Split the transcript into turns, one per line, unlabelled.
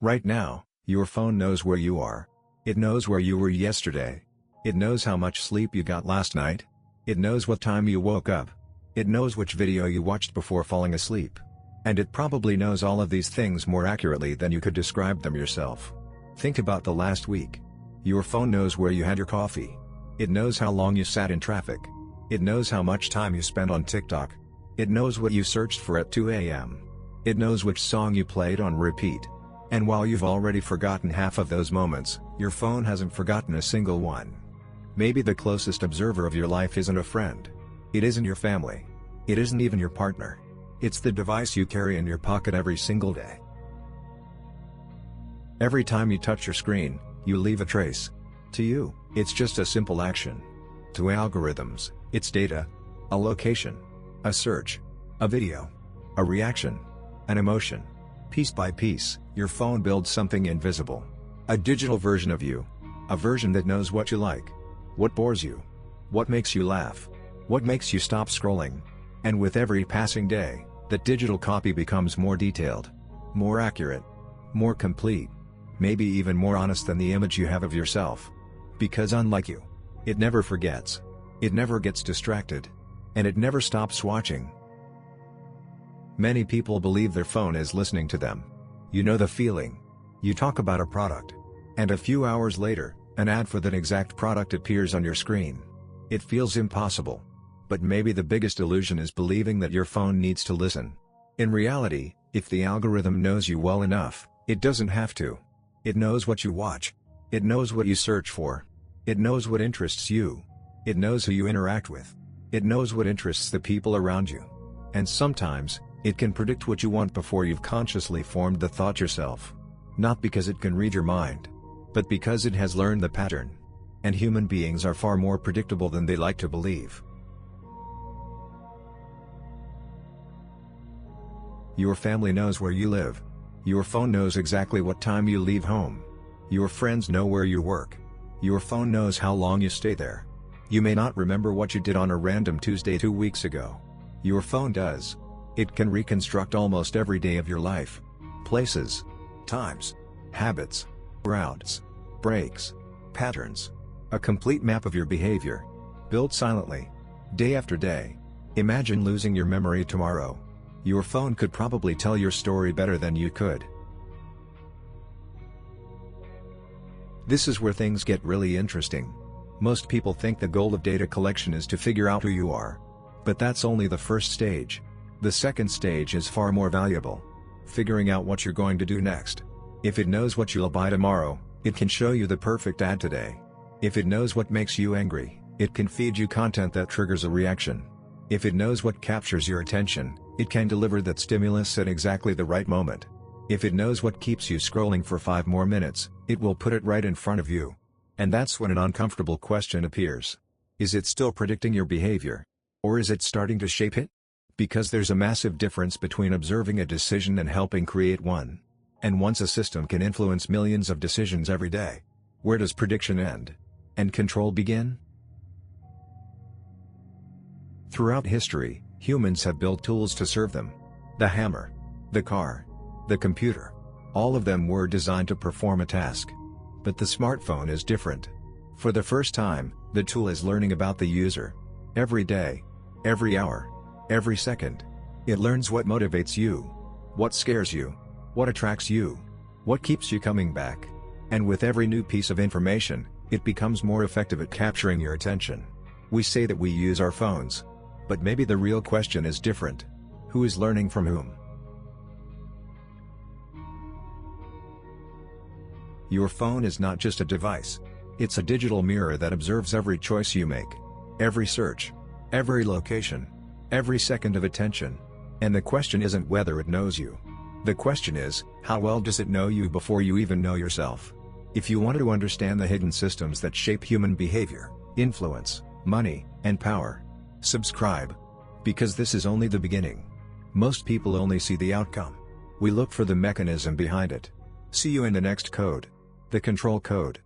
Right now, your phone knows where you are. It knows where you were yesterday. It knows how much sleep you got last night. It knows what time you woke up. It knows which video you watched before falling asleep. And it probably knows all of these things more accurately than you could describe them yourself. Think about the last week. Your phone knows where you had your coffee. It knows how long you sat in traffic. It knows how much time you spent on TikTok. It knows what you searched for at 2 a.m. It knows which song you played on repeat. And while you've already forgotten half of those moments, your phone hasn't forgotten a single one. Maybe the closest observer of your life isn't a friend. It isn't your family. It isn't even your partner. It's the device you carry in your pocket every single day. Every time you touch your screen, you leave a trace. To you, it's just a simple action. To algorithms, it's data, a location, a search, a video, a reaction, an emotion. Piece by piece, your phone builds something invisible. A digital version of you. A version that knows what you like, what bores you, what makes you laugh, what makes you stop scrolling. And with every passing day, that digital copy becomes more detailed, more accurate, more complete, maybe even more honest than the image you have of yourself. Because unlike you, it never forgets, it never gets distracted, and it never stops watching. Many people believe their phone is listening to them. You know the feeling. You talk about a product, and a few hours later, an ad for that exact product appears on your screen. It feels impossible. But maybe the biggest illusion is believing that your phone needs to listen. In reality, if the algorithm knows you well enough, it doesn't have to. It knows what you watch. It knows what you search for. It knows what interests you. It knows who you interact with. It knows what interests the people around you. And sometimes, it can predict what you want before you've consciously formed the thought yourself. Not because it can read your mind, but because it has learned the pattern. And human beings are far more predictable than they like to believe. Your family knows where you live. Your phone knows exactly what time you leave home. Your friends know where you work. Your phone knows how long you stay there. You may not remember what you did on a random Tuesday 2 weeks ago. Your phone does. It can reconstruct almost every day of your life. Places, times, habits, routes, breaks, patterns. A complete map of your behavior. Built silently. Day after day. Imagine losing your memory tomorrow. Your phone could probably tell your story better than you could. This is where things get really interesting. Most people think the goal of data collection is to figure out who you are. But that's only the first stage. The second stage is far more valuable. Figuring out what you're going to do next. If it knows what you'll buy tomorrow, it can show you the perfect ad today. If it knows what makes you angry, it can feed you content that triggers a reaction. If it knows what captures your attention, it can deliver that stimulus at exactly the right moment. If it knows what keeps you scrolling for 5 more minutes, it will put it right in front of you. And that's when an uncomfortable question appears. Is it still predicting your behavior? Or is it starting to shape it? Because there's a massive difference between observing a decision and helping create one. And once a system can influence millions of decisions every day, where does prediction end? And control begin? Throughout history, humans have built tools to serve them. The hammer, the car, the computer. All of them were designed to perform a task. But the smartphone is different. For the first time, the tool is learning about the user. Every day, every hour, every second. It learns what motivates you, what scares you, what attracts you, what keeps you coming back. And with every new piece of information, it becomes more effective at capturing your attention. We say that we use our phones. But maybe the real question is different. Who is learning from whom? Your phone is not just a device. It's a digital mirror that observes every choice you make. Every search. Every location. Every second of attention. And the question isn't whether it knows you. The question is, how well does it know you before you even know yourself? If you want to understand the hidden systems that shape human behavior, influence, money, and power, subscribe. Because this is only the beginning. Most people only see the outcome. We look for the mechanism behind it. See you in the next code. The control code.